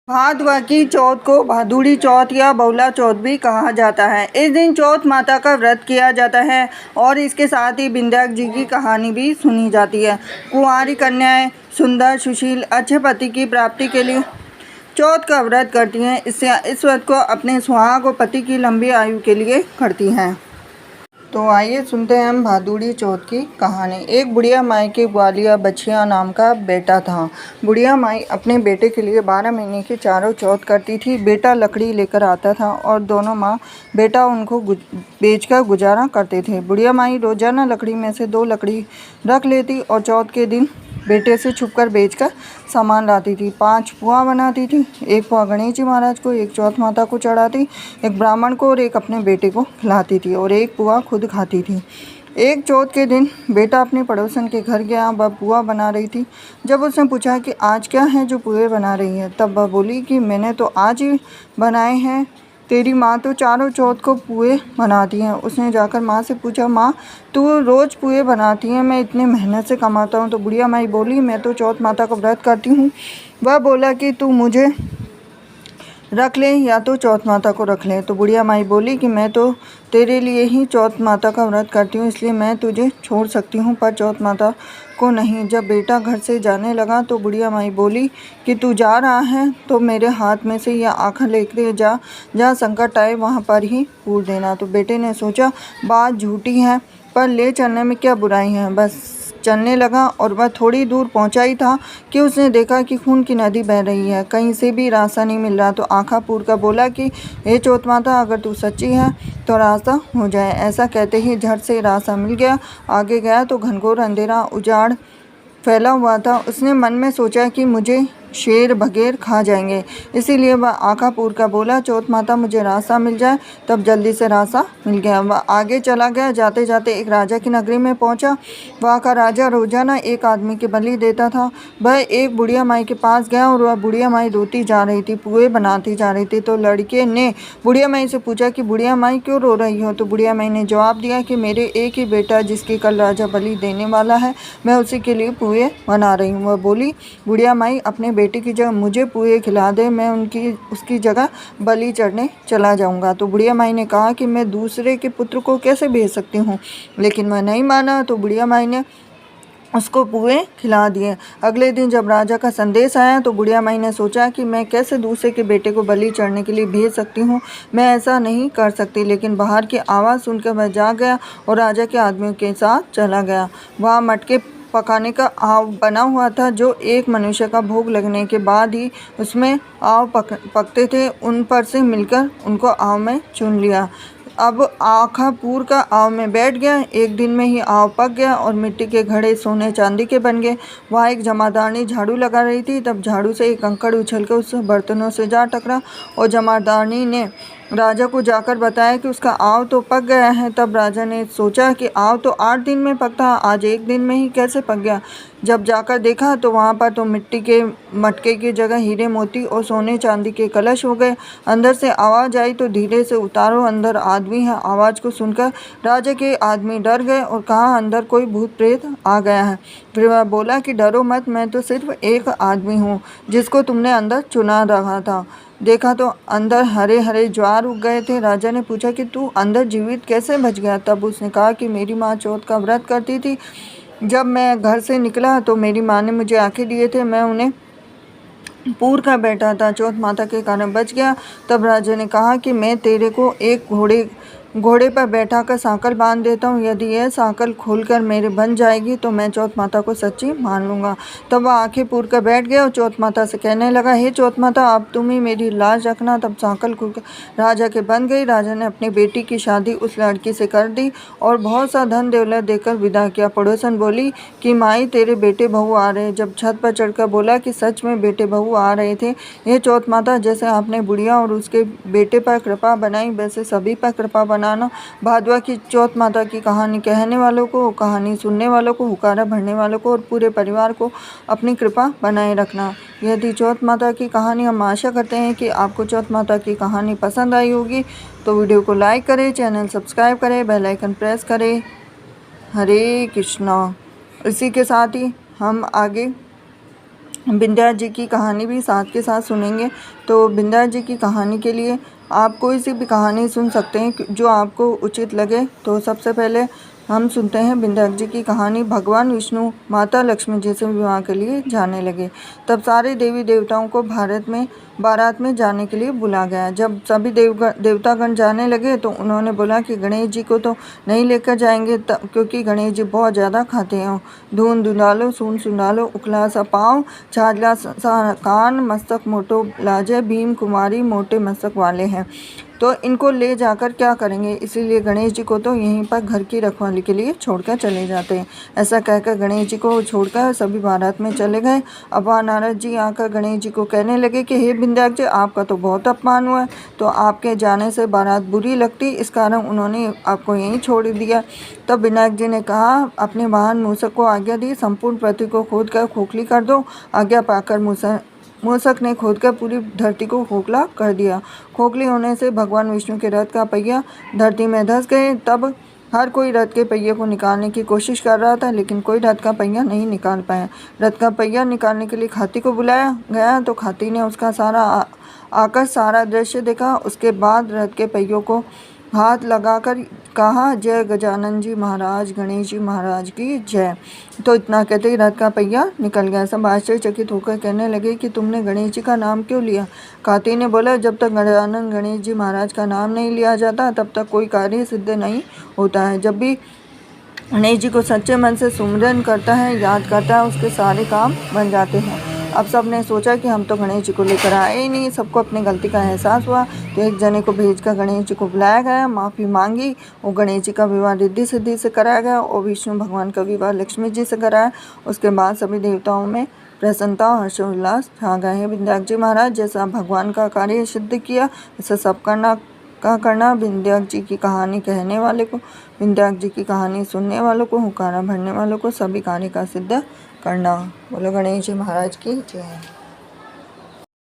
भादवा की चौथ को भादुड़ी चौथ या बौला चौथ भी कहा जाता है। इस दिन चौथ माता का व्रत किया जाता है और इसके साथ ही विंध्याक जी की कहानी भी सुनी जाती है। कुंवारी कन्याएं सुंदर सुशील अच्छे पति की प्राप्ति के लिए चौथ का व्रत करती हैं। इस व्रत को अपने सुहाग और पति की लंबी आयु के लिए करती हैं। तो आइए सुनते हैं हम भादुड़ी चौथ की कहानी। एक बुढ़िया माई के ग्वालिया बछिया नाम का बेटा था। बुढ़िया माई अपने बेटे के लिए 12 महीने की चारों चौथ करती थी। बेटा लकड़ी लेकर आता था और दोनों माँ बेटा उनको बेचकर गुजारा करते थे। बुढ़िया माई रोजाना लकड़ी में से 2 लकड़ी रख लेती और चौथ के दिन बेटे से छुपकर बेचकर सामान लाती थी। 5 पुआ बनाती थी। 1 पुआ गणेश जी महाराज को, 1 चौथ माता को चढ़ाती, 1 ब्राह्मण को और 1 अपने बेटे को खिलाती थी और 1 पुआ खुद खाती थी। एक चौथ के दिन बेटा अपने पड़ोसन के घर गया। वह पुआ बना रही थी। जब उसने पूछा कि आज क्या है जो पुए बना रही है, तब वह बोली कि मैंने तो आज ही बनाए हैं। तेरी माँ तो चारों चौथ को पुए बनाती हैं। उसने जाकर माँ से पूछा, माँ तू रोज़ पुए बनाती है, मैं इतने मेहनत से कमाता हूँ। तो बुढ़िया माई बोली, मैं तो चौथ माता का व्रत करती हूँ। वह बोला कि तू मुझे रख ले या तो चौथ माता को रख ले। तो बुढ़िया माई बोली कि मैं तो तेरे लिए ही चौथ माता का व्रत करती हूँ, इसलिए मैं तुझे छोड़ सकती हूँ पर चौथ माता को नहीं। जब बेटा घर से जाने लगा तो बुढ़िया माई बोली कि तू जा रहा है तो मेरे हाथ में से यह आँखें लेकर जा, जहाँ संकट आए वहाँ पर ही पूर देना। तो बेटे ने सोचा बात झूठी है पर ले चलने में क्या बुराई है। बस चलने लगा और वह थोड़ी दूर पहुंचा ही था कि उसने देखा कि खून की नदी बह रही है। कहीं से भी रास्ता नहीं मिल रहा। तो आँखा पूर कर बोला कि हे चौथ माता, अगर तू सच्ची है तो रास्ता हो जाए। ऐसा कहते ही झट से रास्ता मिल गया। आगे गया तो घनघोर अंधेरा उजाड़ फैला हुआ था। उसने मन में सोचा कि मुझे शेर बघेर खा जाएंगे, इसीलिए वह आँखा पूर का बोला, चौथ माता मुझे रास्ता मिल जाए। तब जल्दी से रास्ता मिल गया। वह आगे चला गया। जाते जाते एक राजा की नगरी में पहुंचा। वहाँ का राजा रोजाना एक आदमी की बलि देता था। वह एक बुढ़िया माई के पास गया और वह बुढ़िया माई रोती जा रही थी, पुए बनाती जा रही थी। तो लड़के ने बुढ़िया माई से पूछा कि बुढ़िया माई क्यों रो रही हो। तो बुढ़िया माई ने जवाब दिया कि मेरे एक ही बेटा जिसकी कल राजा बलि देने वाला है, मैं उसी के लिए पुए बना रही हूँ। वह बोली, बुढ़िया माई अपने बेटे की जगह मुझे पुए खिला दे, मैं उसकी जगह बलि चढ़ने चला जाऊंगा। तो बुढ़िया माई ने कहा कि मैं दूसरे के पुत्र को कैसे भेज सकती हूँ, लेकिन वह नहीं माना। तो बुढ़िया माई ने उसको पुए खिला दिए। अगले दिन जब राजा का संदेश आया तो बुढ़िया माई ने सोचा कि मैं कैसे दूसरे के बेटे को बलि चढ़ने के लिए भेज सकती हूँ, मैं ऐसा नहीं कर सकती। लेकिन बाहर की आवाज़ सुनकर वह जाग गया और राजा के आदमियों के साथ चला गया। वहाँ मटके पकाने का आव बना हुआ था, जो एक मनुष्य का भोग लगने के बाद ही उसमें आव पकते थे। उन पर से मिलकर उनको आव में चुन लिया। अब आँखा पूर का आव में बैठ गया। एक दिन में ही आव पक गया और मिट्टी के घड़े सोने चांदी के बन गए। वहाँ एक जमादारनी झाड़ू लगा रही थी। तब झाड़ू से एक कंकड़ उछलकर उस बर्तनों से जा टकरा और जमादारनी ने राजा को जाकर बताया कि उसका आव तो पक गया है। तब राजा ने सोचा कि आव तो 8 दिन में पकता, आज 1 दिन में ही कैसे पक गया। जब जाकर देखा तो वहाँ पर तो मिट्टी के मटके की जगह हीरे मोती और सोने चांदी के कलश हो गए। अंदर से आवाज़ आई तो धीरे से उतारो, अंदर आदमी है। आवाज़ को सुनकर राजा के आदमी डर गए और कहा, अंदर कोई भूत प्रेत आ गया है। फिर वह बोला कि डरो मत, मैं तो सिर्फ एक आदमी हूँ जिसको तुमने अंदर चुना रखा था। देखा तो अंदर हरे हरे ज्वार उग गए थे। राजा ने पूछा कि तू अंदर जीवित कैसे बच गया। तब उसने कहा कि मेरी माँ चौथ का व्रत करती थी। जब मैं घर से निकला तो मेरी माँ ने मुझे आंखें दिए थे, मैं उन्हें पूर का बैठा था, चौथ माता के कारण बच गया। तब राजा ने कहा कि मैं तेरे को एक घोड़े पर बैठा कर सांकल बांध देता हूँ। यदि यह सांकल खोलकर मेरे बन जाएगी तो मैं चौथ माता को सच्ची मान लूँगा। तब वह आंखें पूर कर बैठ गया और चौथ माता से कहने लगा, हे चौथ माता, अब तुम ही मेरी लाज रखना। तब सांकल खुलकर राजा के बन गई। राजा ने अपनी बेटी की शादी उस लड़की से कर दी और बहुत सा धन दौलत देकर विदा किया। पड़ोसन बोली कि माई तेरे बेटे बहू आ रहे। जब छत पर चढ़कर बोला कि सच में बेटे बहू आ रहे थे। हे चौथ माता, जैसे आपने बुढ़िया और उसके बेटे पर कृपा बनाई वैसे सभी पर कृपा बनाना। भादवा की चौथ माता की कहानी कहने वालों को, कहानी सुनने वालों को, हुकारा भरने वालों को और पूरे परिवार को अपनी कृपा बनाए रखना। यह थी चौथ माता की कहानी। हम आशा करते हैं कि आपको चौथ माता की कहानी पसंद आई होगी। तो वीडियो को लाइक करें, चैनल सब्सक्राइब करें, बेल आइकन प्रेस करें। हरे कृष्णा। इसी के साथ ही हम आगे विंध्या जी की कहानी भी साथ के साथ सुनेंगे। तो विंध्या जी की कहानी के लिए आप कोई सी भी कहानी सुन सकते हैं जो आपको उचित लगे। तो सबसे पहले हम सुनते हैं विंध्या जी की कहानी। भगवान विष्णु माता लक्ष्मी जी से विवाह के लिए जाने लगे। तब सारे देवी देवताओं को बारात में जाने के लिए बुला गया। जब सभी देवतागण जाने लगे तो उन्होंने बोला कि गणेश जी को तो नहीं लेकर जाएंगे क्योंकि गणेश जी बहुत ज़्यादा खाते हैं। धून धुंधालो सून सुनालो उखला सा पाँव छाजला सा कान मस्तक मोटो लाजे भीम कुमारी मोटे मस्तक वाले हैं। तो इनको ले जाकर क्या करेंगे, इसीलिए गणेश जी को तो यहीं पर घर की रखवाली के लिए छोड़कर चले जाते हैं। ऐसा कहकर गणेश जी को छोड़कर सभी बारात में चले गए। अब वहाँ नारद जी आकर गणेश जी को कहने लगे कि हे विंध्याचल जी, आपका तो बहुत अपमान हुआ है, तो आपके जाने से बारात बुरी लगती, इस कारण उन्होंने आपको यहीं छोड़ दिया। तब विनायक जी ने कहा, अपने वाहन मूसक को आज्ञा दी, संपूर्ण पृथ्वी को खोद कर खोखली कर दो। आज्ञा पाकर मूसक ने खोदकर पूरी धरती को खोखला कर दिया। खोखली होने से भगवान विष्णु के रथ का पहिया धरती में धंस गए। तब हर कोई रथ के पहिए को निकालने की कोशिश कर रहा था, लेकिन कोई रथ का पहिया नहीं निकाल पाया। रथ का पहिया निकालने के लिए हाथी को बुलाया गया तो हाथी ने उसका आकर सारा दृश्य देखा। उसके बाद रथ के पहियों को हाथ लगाकर कहा, जय गजानन जी महाराज, गणेश जी महाराज की जय। तो इतना कहते ही रथ का पहिया निकल गया। सब आश्चर्यचकित होकर कहने लगे कि तुमने गणेश जी का नाम क्यों लिया। काती ने बोला, जब तक गजानन गणेश जी महाराज का नाम नहीं लिया जाता तब तक कोई कार्य सिद्ध नहीं होता है। जब भी गणेश जी को सच्चे मन से सुमिरन करता है, याद करता है, उसके सारे काम बन जाते हैं। अब सब ने सोचा कि हम तो गणेश जी को लेकर आए ही नहीं। सबको अपनी गलती का एहसास हुआ तो एक जने को भेजकर गणेश जी को बुलाया गया, माफ़ी मांगी और गणेश जी का विवाह रिद्धि सिद्धि से कराया गया और विष्णु भगवान का विवाह लक्ष्मी जी से कराया। उसके बाद सभी देवताओं में प्रसन्नता और हर्षोल्लास छा गए हैं। विंध्याचल जी महाराज जैसा भगवान का कार्य सिद्ध किया, ऐसा सब करना विंध्याचल जी की कहानी कहने वाले को, विंध्याचल जी की कहानी सुनने वालों को, हुकारा भरने वालों को सभी कार्य का सिद्ध करना। बोलो गणेश जी महाराज की जय।